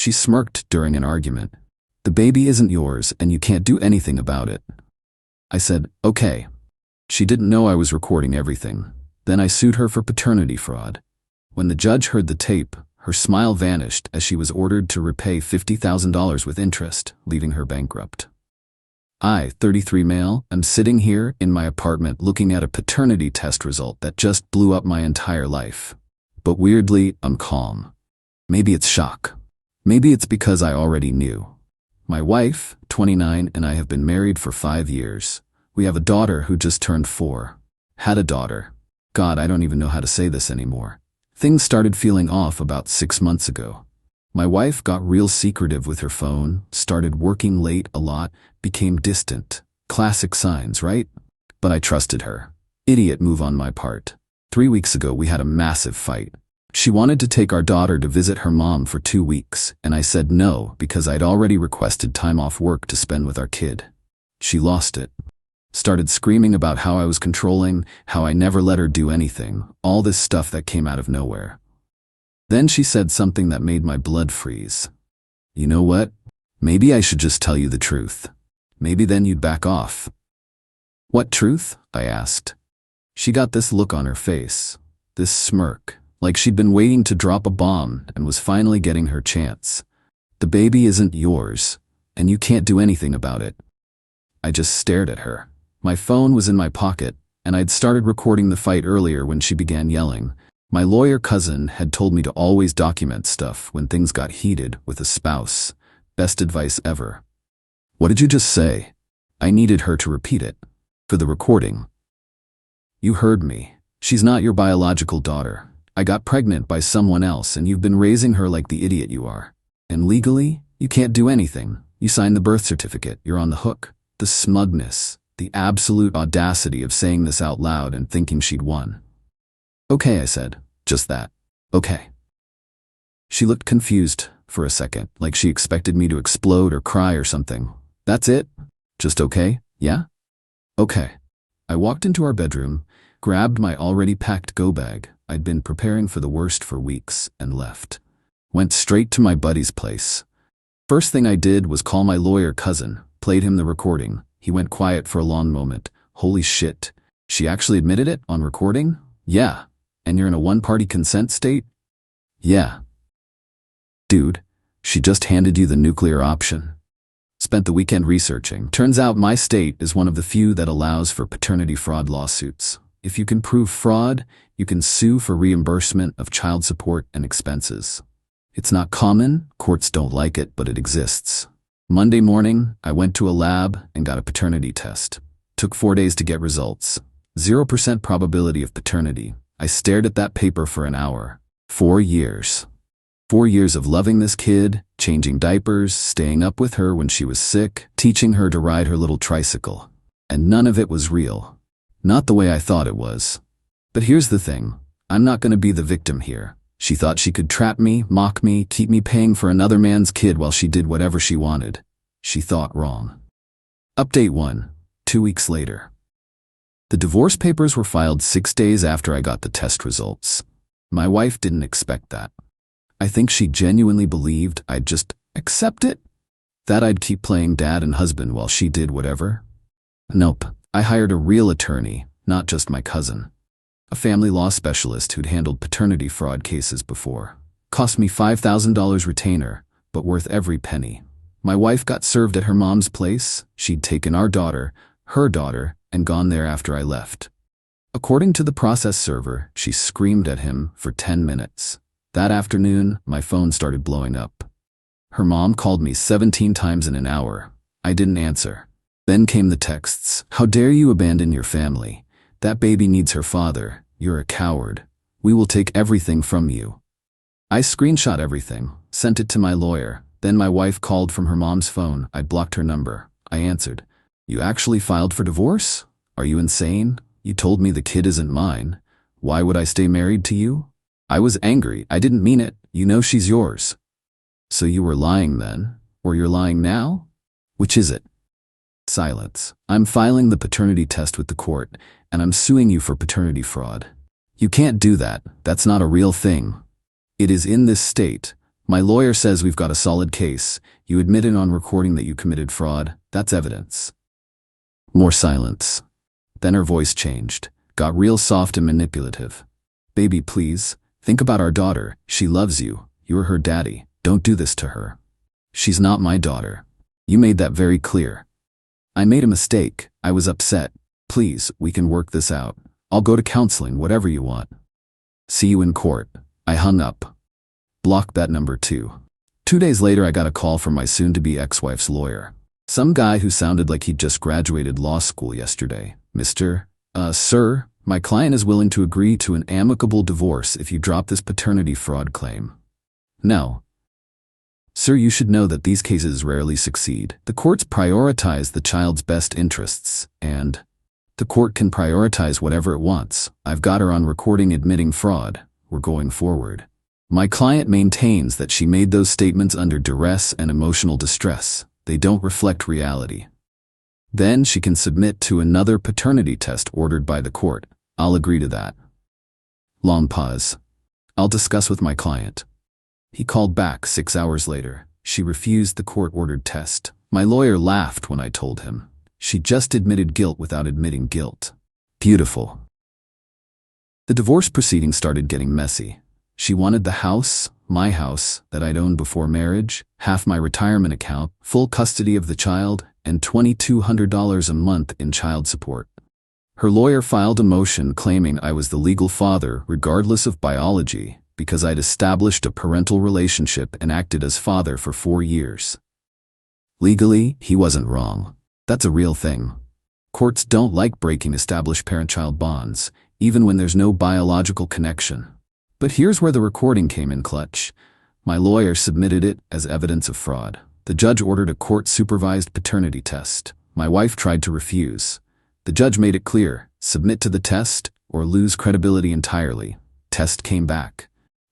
She smirked during an argument. "The baby isn't yours and you can't do anything about it." I said, "Okay." She didn't know I was recording everything. Then I sued her for paternity fraud. When the judge heard the tape, her smile vanished as she was ordered to repay $50,000 with interest, leaving her bankrupt. I, 33 male, am sitting here in my apartment looking at a paternity test result that just blew up my entire life. But weirdly, I'm calm. Maybe it's shock. Maybe it's because I already knew. My wife, 29, and I have been married for 5 years. We have a daughter who just turned 4. Had a daughter. God, I don't even know how to say this anymore. Things started feeling off about 6 months ago. My wife got real secretive with her phone, started working late a lot, became distant. Classic signs, right? But I trusted her. Idiot move on my part. 3 weeks ago we had a massive fight. She wanted to take our daughter to visit her mom for 2 weeks, and I said no because I'd already requested time off work to spend with our kid. She lost it. Started screaming about how I was controlling, how I never let her do anything, all this stuff that came out of nowhere. Then she said something that made my blood freeze. "You know what? Maybe I should just tell you the truth. Maybe then you'd back off." "What truth?" I asked. She got this look on her face, this smirk, like she'd been waiting to drop a bomb and was finally getting her chance. "The baby isn't yours, and you can't do anything about it." I just stared at her. My phone was in my pocket, and I'd started recording the fight earlier when she began yelling. My lawyer cousin had told me to always document stuff when things got heated with a spouse. Best advice ever. "What did you just say?" I needed her to repeat it. For the recording. "You heard me. She's not your biological daughter. I got pregnant by someone else and you've been raising her like the idiot you are. And legally, you can't do anything. You signed the birth certificate. You're on the hook." The smugness, the absolute audacity of saying this out loud and thinking she'd won. "Okay," I said. Just that. "Okay." She looked confused for a second, like she expected me to explode or cry or something. "That's it? Just okay, yeah?" "Okay." I walked into our bedroom, grabbed my already packed go bag, I'd been preparing for the worst for weeks, and left. Went straight to my buddy's place. First thing I did was call my lawyer cousin, played him the recording. He went quiet for a long moment. "Holy shit. She actually admitted it on recording?" "Yeah. And you're in a one-party consent state?" "Yeah." "Dude, she just handed you the nuclear option." Spent the weekend researching. Turns out my state is one of the few that allows for paternity fraud lawsuits. If you can prove fraud, you can sue for reimbursement of child support and expenses. It's not common, courts don't like it, but it exists. Monday morning, I went to a lab and got a paternity test. Took 4 days to get results. 0% probability of paternity. I stared at that paper for an hour. 4 years. 4 years of loving this kid, changing diapers, staying up with her when she was sick, teaching her to ride her little tricycle. And none of it was real. Not the way I thought it was. But here's the thing. I'm not going to be the victim here. She thought she could trap me, mock me, keep me paying for another man's kid while she did whatever she wanted. She thought wrong. Update 1. 2 weeks later. The divorce papers were filed 6 days after I got the test results. My wife didn't expect that. I think she genuinely believed I'd just accept it. That I'd keep playing dad and husband while she did whatever. Nope. I hired a real attorney, not just my cousin. A family law specialist who'd handled paternity fraud cases before. Cost me $5,000 retainer, but worth every penny. My wife got served at her mom's place. She'd taken our daughter, her daughter, and gone there after I left. According to the process server, she screamed at him for 10 minutes. That afternoon, my phone started blowing up. Her mom called me 17 times in an hour. I didn't answer. Then came the texts. "How dare you abandon your family? That baby needs her father. You're a coward. We will take everything from you." I screenshot everything, sent it to my lawyer. Then my wife called from her mom's phone. I blocked her number. I answered. "You actually filed for divorce? Are you insane? You told me the kid isn't mine. Why would I stay married to you?" I was angry. "I didn't mean it. You know she's yours." "So you were lying then? Or you're lying now? Which is it?" Silence. "I'm filing the paternity test with the court, and I'm suing you for paternity fraud." "You can't do that. That's not a real thing." "It is in this state. My lawyer says we've got a solid case. You admitted on recording that you committed fraud. That's evidence. More silence. Then her voice changed, got real soft and manipulative. Baby, please, think about our daughter. She loves you. You're her daddy. Don't do this to her. She's not my daughter. You made that very clear. I made a mistake. I was upset. Please, we can work this out. I'll go to counseling, whatever you want. See you in court. I hung up. Blocked that number too. 2 days later, I got a call from my soon-to-be ex-wife's lawyer. Some guy who sounded like he'd just graduated law school yesterday. Sir, my client is willing to agree to an amicable divorce if you drop this paternity fraud claim. No. Sir, you should know that these cases rarely succeed. The courts prioritize the child's best interests, and the court can prioritize whatever it wants. I've got her on recording admitting fraud. We're going forward. My client maintains that she made those statements under duress and emotional distress. They don't reflect reality. Then she can submit to another paternity test ordered by the court. I'll agree to that. Long pause. I'll discuss with my client. He called back 6 hours later. She refused the court-ordered test. My lawyer laughed when I told him. She just admitted guilt without admitting guilt. Beautiful. The divorce proceedings started getting messy. She wanted the house, my house, that I'd owned before marriage, half my retirement account, full custody of the child, and $2,200 a month in child support. Her lawyer filed a motion claiming I was the legal father regardless of biology because I'd established a parental relationship and acted as father for 4 years. Legally, he wasn't wrong. That's a real thing. Courts don't like breaking established parent-child bonds, even when there's no biological connection. But here's where the recording came in clutch. My lawyer submitted it as evidence of fraud. The judge ordered a court-supervised paternity test. My wife tried to refuse. The judge made it clear, submit to the test or lose credibility entirely. Test came back.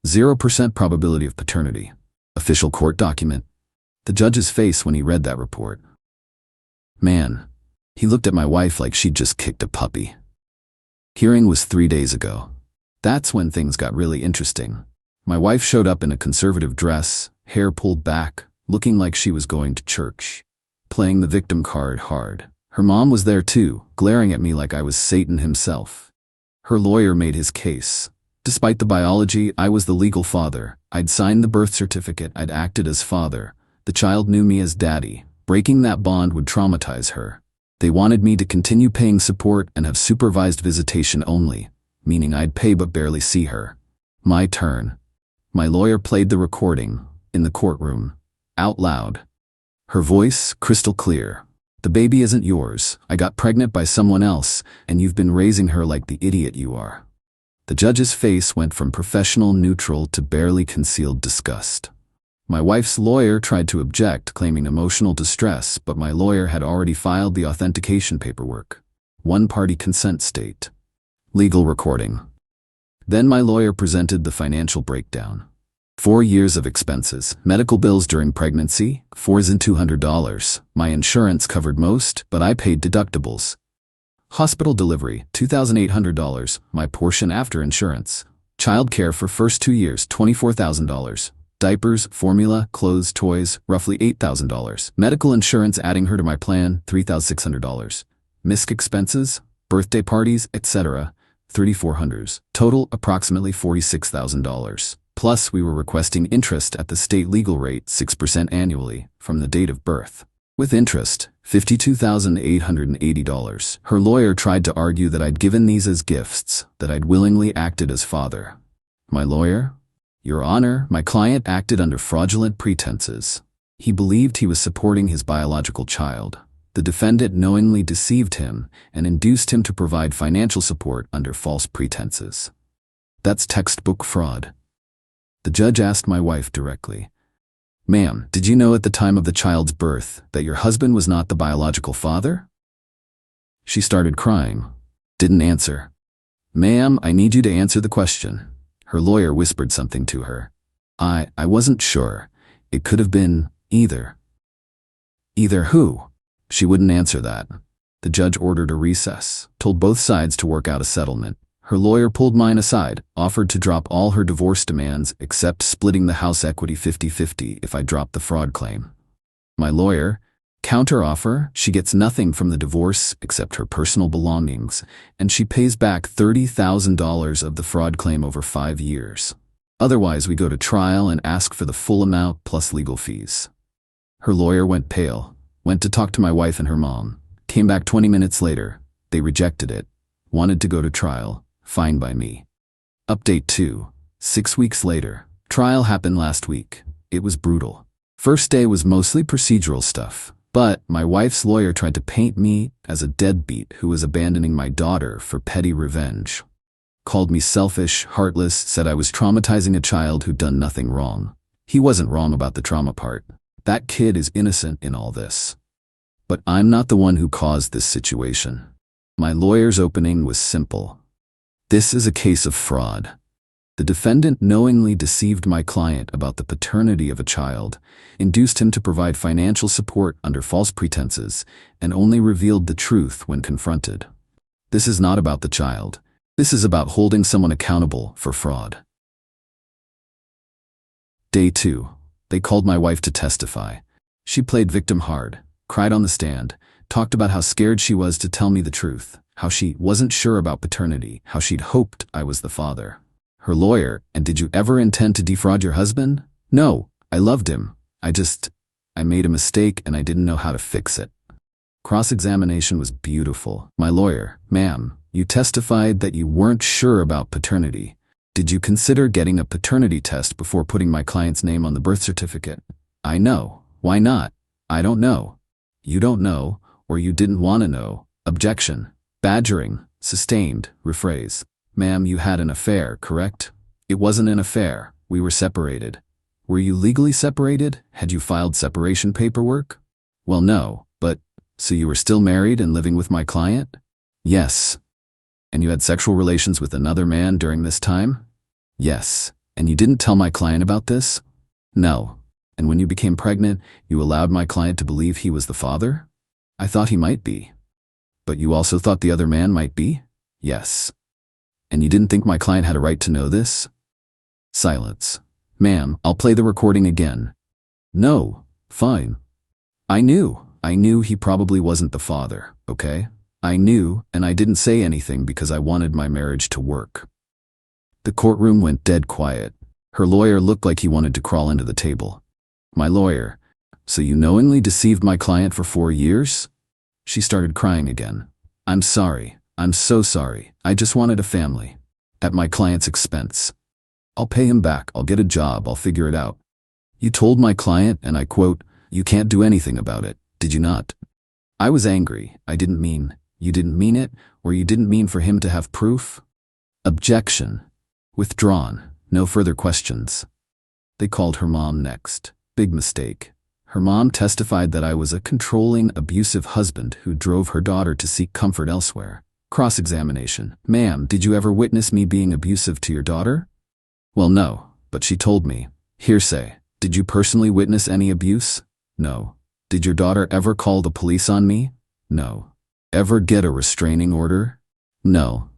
0% probability of paternity. Official court document. The judge's face when he read that report. Man, he looked at my wife like she'd just kicked a puppy. Hearing was 3 days ago. That's when things got really interesting. My wife showed up in a conservative dress, hair pulled back, looking like she was going to church, playing the victim card hard. Her mom was there too, glaring at me like I was Satan himself. Her lawyer made his case. Despite the biology, I was the legal father. I'd signed the birth certificate. I'd acted as father. The child knew me as daddy. Breaking that bond would traumatize her. They wanted me to continue paying support and have supervised visitation only, meaning I'd pay but barely see her. My turn. My lawyer played the recording, in the courtroom, out loud. Her voice, crystal clear. The baby isn't yours. I got pregnant by someone else, and you've been raising her like the idiot you are. The judge's face went from professional neutral to barely concealed disgust. My wife's lawyer tried to object, claiming emotional distress, but my lawyer had already filed the authentication paperwork. One-party consent state. Legal recording. Then my lawyer presented the financial breakdown. 4 years of expenses. Medical bills during pregnancy, $4,200. My insurance covered most, but I paid deductibles. Hospital delivery, $2,800. My portion after insurance. Child care for first 2 years, $24,000. Diapers, formula, clothes, toys, roughly $8,000. Medical insurance adding her to my plan, $3,600. MISC expenses, birthday parties, etc., $3,400. Total, approximately $46,000. Plus, we were requesting interest at the state legal rate, 6% annually, from the date of birth. With interest, $52,880. Her lawyer tried to argue that I'd given these as gifts, that I'd willingly acted as father. My lawyer? Your Honor, my client acted under fraudulent pretenses. He believed he was supporting his biological child. The defendant knowingly deceived him and induced him to provide financial support under false pretenses. That's textbook fraud. The judge asked my wife directly, "Ma'am, did you know at the time of the child's birth that your husband was not the biological father?" She started crying. Didn't answer. "Ma'am, I need you to answer the question." Her lawyer whispered something to her. I wasn't sure. It could have been either. Either who? She wouldn't answer that. The judge ordered a recess, told both sides to work out a settlement. Her lawyer pulled mine aside, offered to drop all her divorce demands except splitting the house equity 50-50 if I dropped the fraud claim. My lawyer, counteroffer, she gets nothing from the divorce except her personal belongings, and she pays back $30,000 of the fraud claim over 5 years. Otherwise, we go to trial and ask for the full amount plus legal fees. Her lawyer went pale, went to talk to my wife and her mom, came back 20 minutes later. They rejected it, wanted to go to trial, fine by me. Update 2. 6 weeks later. Trial happened last week. It was brutal. First day was mostly procedural stuff, but my wife's lawyer tried to paint me as a deadbeat who was abandoning my daughter for petty revenge. Called me selfish, heartless, said I was traumatizing a child who'd done nothing wrong. He wasn't wrong about the trauma part. That kid is innocent in all this. But I'm not the one who caused this situation. My lawyer's opening was simple. This is a case of fraud. The defendant knowingly deceived my client about the paternity of a child, induced him to provide financial support under false pretenses, and only revealed the truth when confronted. This is not about the child. This is about holding someone accountable for fraud. Day 2. They called my wife to testify. She played victim hard, cried on the stand, talked about how scared she was to tell me the truth, how she wasn't sure about paternity, how she'd hoped I was the father. Her lawyer, and did you ever intend to defraud your husband? No, I loved him. I made a mistake and I didn't know how to fix it. Cross-examination was beautiful. My lawyer, ma'am, you testified that you weren't sure about paternity. Did you consider getting a paternity test before putting my client's name on the birth certificate? I know. Why not? I don't know. You don't know, or you didn't want to know. Objection. Badgering. Sustained. Rephrase. Ma'am, you had an affair, correct? It wasn't an affair. We were separated. Were you legally separated? Had you filed separation paperwork? Well, no, but, so you were still married and living with my client? Yes. And you had sexual relations with another man during this time? Yes. And you didn't tell my client about this? No. And when you became pregnant, you allowed my client to believe he was the father? I thought he might be. But you also thought the other man might be? Yes. And you didn't think my client had a right to know this? Silence. Ma'am, I'll play the recording again. No. Fine. I knew he probably wasn't the father, okay? I knew, and I didn't say anything because I wanted my marriage to work. The courtroom went dead quiet. Her lawyer looked like he wanted to crawl into the table. My lawyer, so you knowingly deceived my client for 4 years? She started crying again. I'm sorry. I'm so sorry. I just wanted a family. At my client's expense. I'll pay him back. I'll get a job. I'll figure it out. You told my client, and I quote, you can't do anything about it, did you not? I was angry. I didn't mean, you didn't mean it, or you didn't mean for him to have proof? Objection. Withdrawn. No further questions. They called her mom next. Big mistake. Her mom testified that I was a controlling, abusive husband who drove her daughter to seek comfort elsewhere. Cross-examination. Ma'am, did you ever witness me being abusive to your daughter? Well, no, but she told me. Hearsay. Did you personally witness any abuse? No. Did your daughter ever call the police on me? No. Ever get a restraining order? No.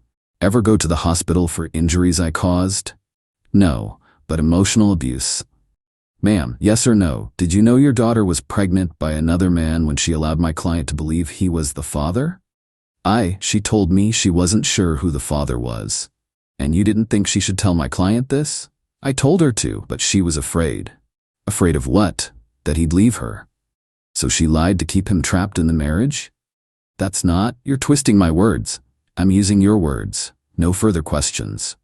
Ever go to the hospital for injuries I caused? No, but emotional abuse. Ma'am, yes or no, did you know your daughter was pregnant by another man when she allowed my client to believe he was the father? She told me she wasn't sure who the father was. And you didn't think she should tell my client this? I told her to, but she was afraid. Afraid of what? That he'd leave her. So she lied to keep him trapped in the marriage? That's not, you're twisting my words. I'm using your words. No further questions.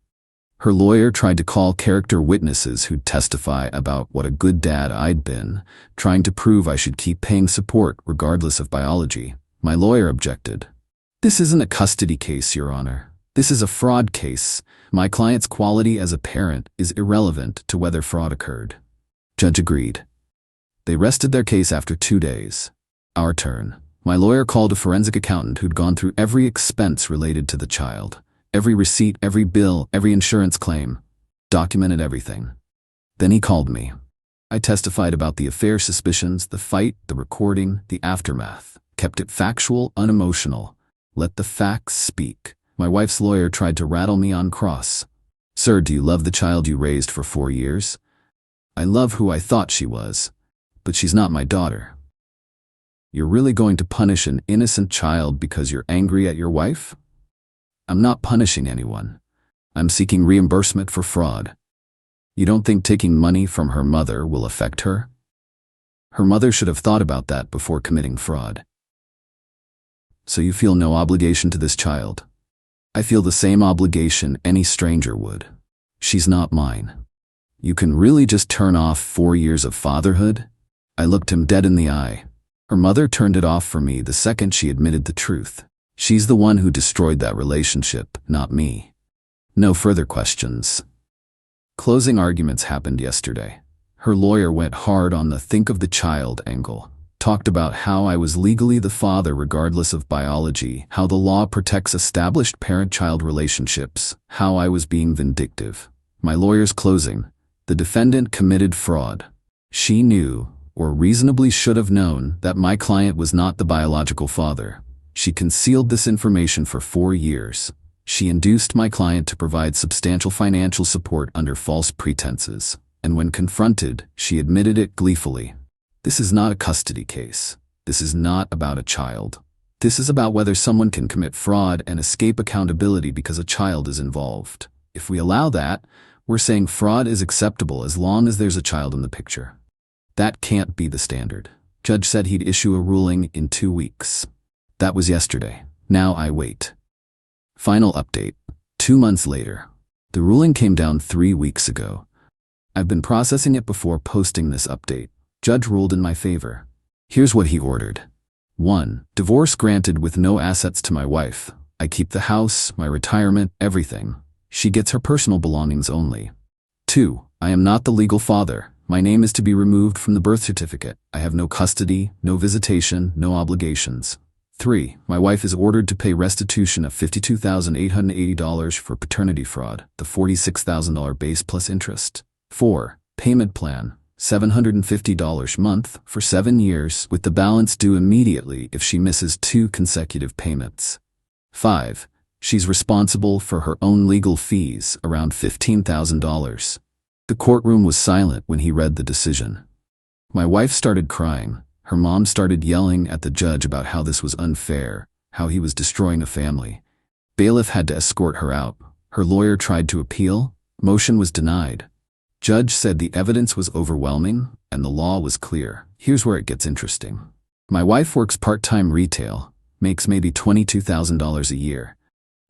Her lawyer tried to call character witnesses who'd testify about what a good dad I'd been, trying to prove I should keep paying support regardless of biology. My lawyer objected. This isn't a custody case, Your Honor. This is a fraud case. My client's quality as a parent is irrelevant to whether fraud occurred. Judge agreed. They rested their case after 2 days. Our turn. My lawyer called a forensic accountant who'd gone through every expense related to the child. Every receipt, every bill, every insurance claim. Documented everything. Then he called me. I testified about the affair suspicions, the fight, the recording, the aftermath. Kept it factual, unemotional. Let the facts speak. My wife's lawyer tried to rattle me on cross. Sir, do you love the child you raised for 4 years? I love who I thought she was, but she's not my daughter. You're really going to punish an innocent child because you're angry at your wife? I'm not punishing anyone. I'm seeking reimbursement for fraud. You don't think taking money from her mother will affect her? Her mother should have thought about that before committing fraud. So you feel no obligation to this child? I feel the same obligation any stranger would. She's not mine. You can really just turn off 4 years of fatherhood? I looked him dead in the eye. Her mother turned it off for me the second she admitted the truth. She's the one who destroyed that relationship, not me. No further questions. Closing arguments happened yesterday. Her lawyer went hard on the think of the child angle, talked about how I was legally the father regardless of biology, how the law protects established parent-child relationships, how I was being vindictive. My lawyer's closing. The defendant committed fraud. She knew, or reasonably should have known, that my client was not the biological father. She concealed this information for 4 years. She induced my client to provide substantial financial support under false pretenses, and when confronted, she admitted it gleefully. This is not a custody case. This is not about a child. This is about whether someone can commit fraud and escape accountability because a child is involved. If we allow that, we're saying fraud is acceptable as long as there's a child in the picture. That can't be the standard. Judge said he'd issue a ruling in 2 weeks. That was yesterday. Now I wait. Final update. 2 months later. The ruling came down 3 weeks ago. I've been processing it before posting this update. Judge ruled in my favor. Here's what he ordered. 1. Divorce granted with no assets to my wife. I keep the house, my retirement, everything. She gets her personal belongings only. 2. I am not the legal father. My name is to be removed from the birth certificate. I have no custody, no visitation, no obligations. 3. My wife is ordered to pay restitution of $52,880 for paternity fraud, the $46,000 base plus interest. 4. Payment plan, $750 a month for 7 years, with the balance due immediately if she misses 2 consecutive payments. 5. She's responsible for her own legal fees, around $15,000. The courtroom was silent when he read the decision. My wife started crying. Her mom started yelling at the judge about how this was unfair, how he was destroying a family. Bailiff had to escort her out. Her lawyer tried to appeal. Motion was denied. Judge said the evidence was overwhelming and the law was clear. Here's where it gets interesting. My wife works part-time retail, makes maybe $22,000 a year.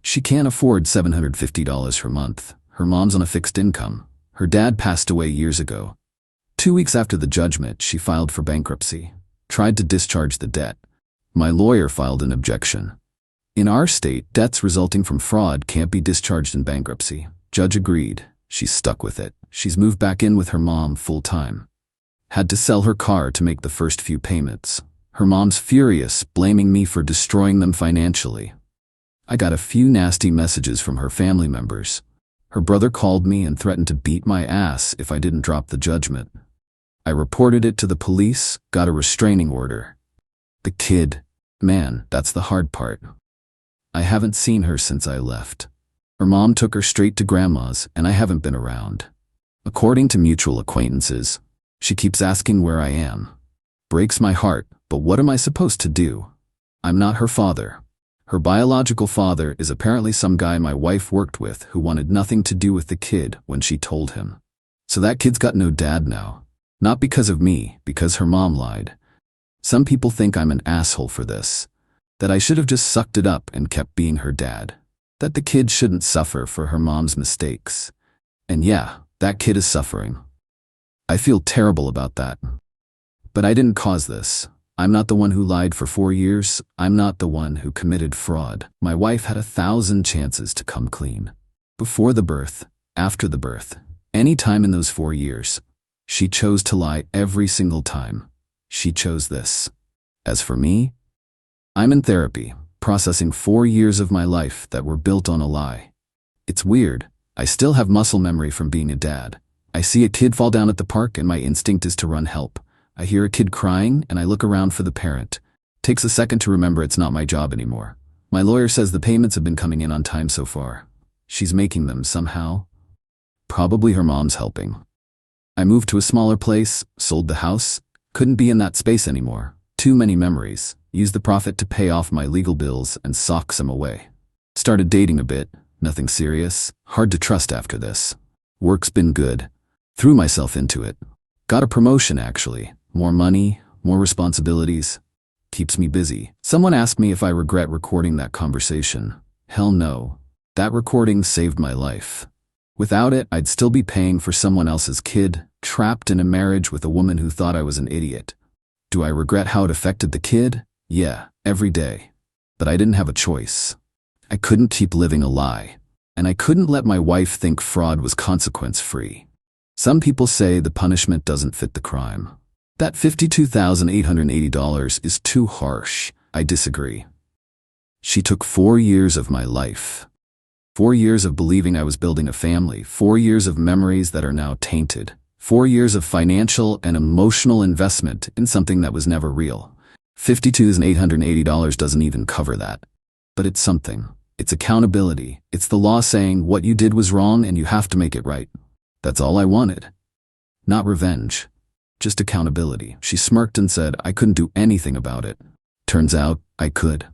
She can't afford $750 per month. Her mom's on a fixed income. Her dad passed away years ago. 2 weeks after the judgment, she filed for bankruptcy. Tried to discharge the debt. My lawyer filed an objection. In our state, debts resulting from fraud can't be discharged in bankruptcy. Judge agreed. She's stuck with it. She's moved back in with her mom full-time. Had to sell her car to make the first few payments. Her mom's furious, blaming me for destroying them financially. I got a few nasty messages from her family members. Her brother called me and threatened to beat my ass if I didn't drop the judgment. I reported it to the police, got a restraining order. The kid, man, that's the hard part. I haven't seen her since I left. Her mom took her straight to grandma's and I haven't been around. According to mutual acquaintances, she keeps asking where I am. Breaks my heart, but what am I supposed to do? I'm not her father. Her biological father is apparently some guy my wife worked with who wanted nothing to do with the kid when she told him. So that kid's got no dad now. Not because of me, because her mom lied. Some people think I'm an asshole for this. That I should have just sucked it up and kept being her dad. That the kid shouldn't suffer for her mom's mistakes. And yeah, that kid is suffering. I feel terrible about that. But I didn't cause this. I'm not the one who lied for 4 years. I'm not the one who committed fraud. My wife had 1,000 chances to come clean. Before the birth, after the birth, any time in those 4 years. She chose to lie every single time. She chose this. As for me, I'm in therapy, processing 4 years of my life that were built on a lie. It's weird. I still have muscle memory from being a dad. I see a kid fall down at the park and my instinct is to run help. I hear a kid crying and I look around for the parent. Takes a second to remember it's not my job anymore. My lawyer says the payments have been coming in on time so far. She's making them somehow. Probably her mom's helping. I moved to a smaller place, sold the house, couldn't be in that space anymore. Too many memories. Used the profit to pay off my legal bills and sock some away. Started dating a bit, nothing serious, hard to trust after this. Work's been good. Threw myself into it. Got a promotion actually. More money, more responsibilities. Keeps me busy. Someone asked me if I regret recording that conversation. Hell no. That recording saved my life. Without it, I'd still be paying for someone else's kid, trapped in a marriage with a woman who thought I was an idiot. Do I regret how it affected the kid? Yeah, every day. But I didn't have a choice. I couldn't keep living a lie. And I couldn't let my wife think fraud was consequence-free. Some people say the punishment doesn't fit the crime. That $52,880 is too harsh. I disagree. She took 4 years of my life. 4 years of believing I was building a family, 4 years of memories that are now tainted, 4 years of financial and emotional investment in something that was never real. $52,880 doesn't even cover that. But it's something. It's accountability. It's the law saying what you did was wrong and you have to make it right. That's all I wanted. Not revenge. Just accountability. She smirked and said I couldn't do anything about it. Turns out, I could.